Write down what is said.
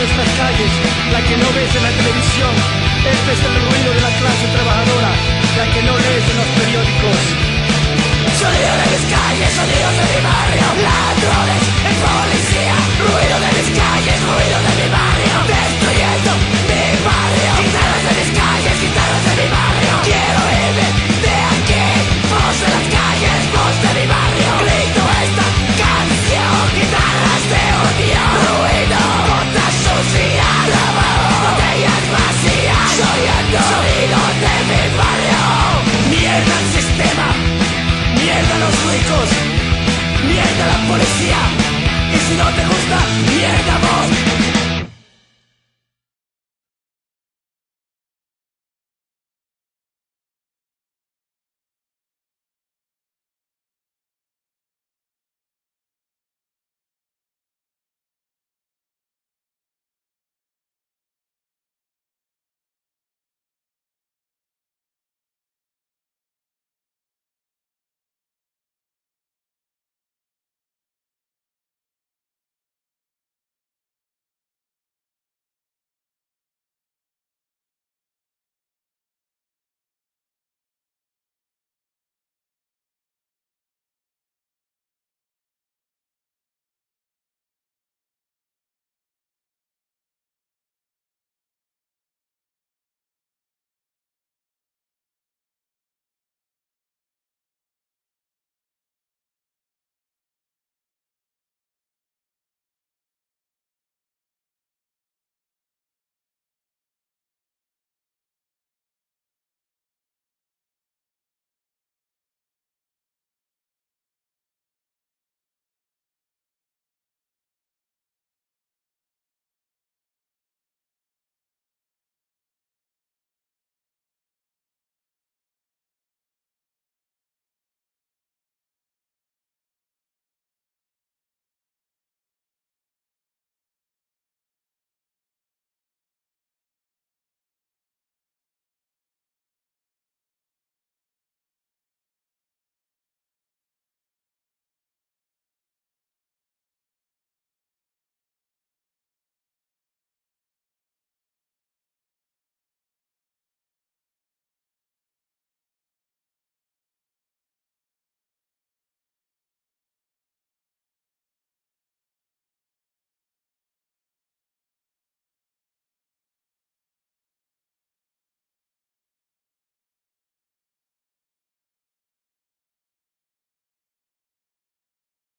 nuestras calles, la que no ves en la televisión. Este es el ruido de la clase trabajadora, la que no lees en los periódicos. Sonido de mis calles, sonidos de mi barrio, ladrones, el policía, ruido de mis calles, ruido de mi barrio, destruyendo mi barrio. Guitarras de mis calles, guitarras de mi barrio. Quiero irme de aquí, voz de las calles, voz de mi barrio. Grito esta canción, guitarras de odio, ruido, botas sucias, trabajo, botellas vacías, soñando, sonido de mi barrio. Mierda el sistema, mierda los ricos, mierda la policía. Y si no te gusta, mierda